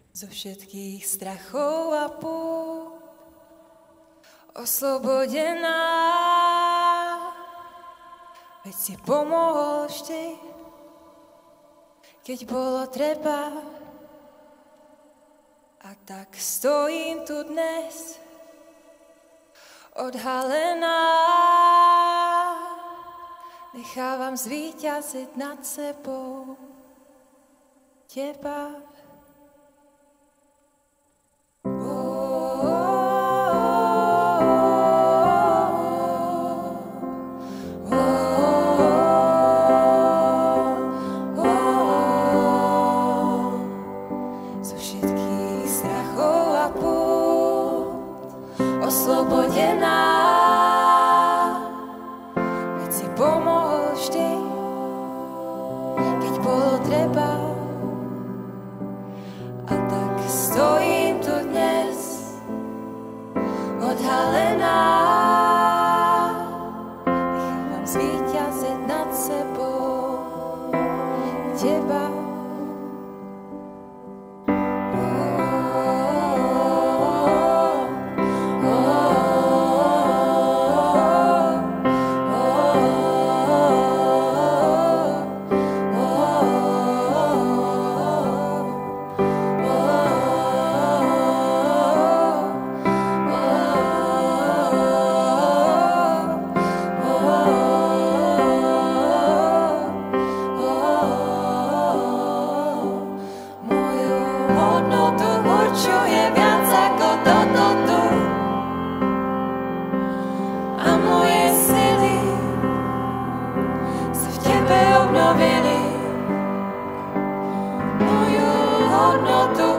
zo všetkých strachov a pút, oslobodená, veď si pomohol vždy, keď bolo treba. A tak stojím tu dnes, odhalená, nechávam zvíťaziť nad sebou teba. Oslobodená, veď si pomohol vždy, keď bolo treba. A tak stojím tu dnes, odhalená, nechávam zvíťaziť nad sebou teba.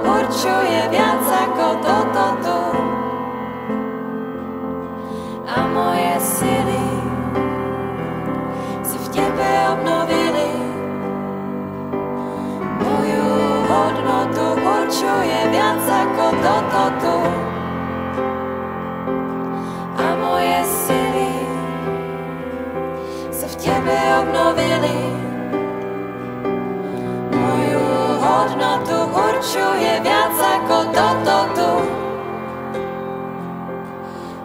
Určuje viac ako toto tu. A moje sily si v tebe obnovili. Moju hodnotu určuje viac ako toto tu. A moje sily sa v tebe obnovili. Moju hodnotu určuje viac ako toto tu.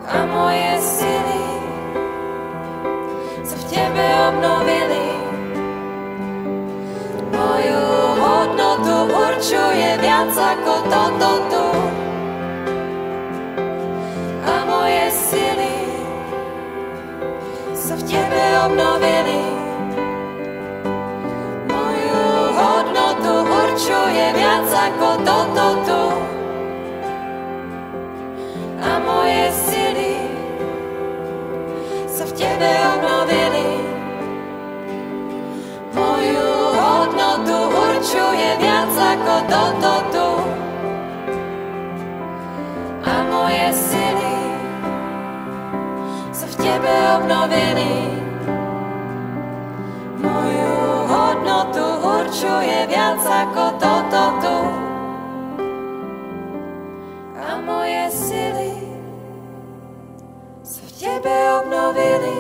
A moje sily sa v tebe obnovili. Moju hodnotu určuje viac ako toto tu. A moje sily sa v tebe obnovili. Moju hodnotu určuje viac ako toto tu. A moje sily sa v tebe obnovili. Moju hodnotu určuje viac ako toto tu. A moje sily sa v tebe obnovili. Moju hodnotu určuje viac ako toto tu. A moje sily sa v tebe obnovili.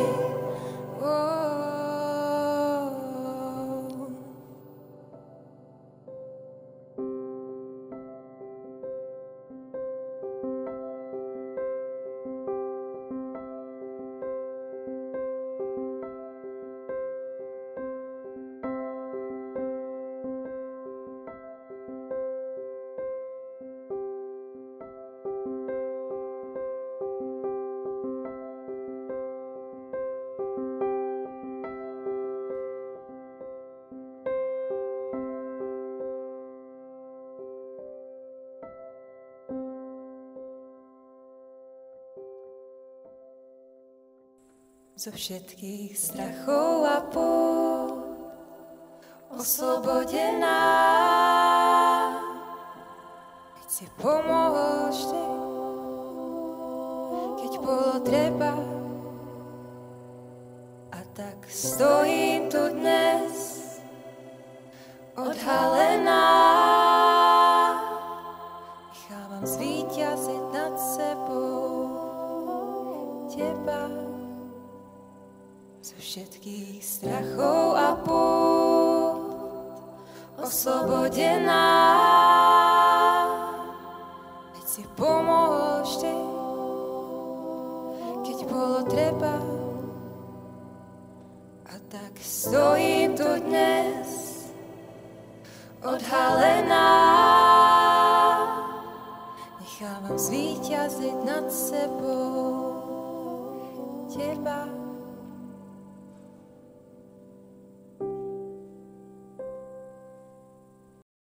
Zo všetkých strachov a pút, oslobodená, keď si pomohol vždy, keď bolo treba. A tak stojím tu dnes, odhalená, nechávam zvíťaziť nad sebou teba. Zo všetkých strachov a pút, oslobodená, bolo treba. A tak stojím tu dnes, odhalená. Nechávam zvíťaziť nad sebou teba.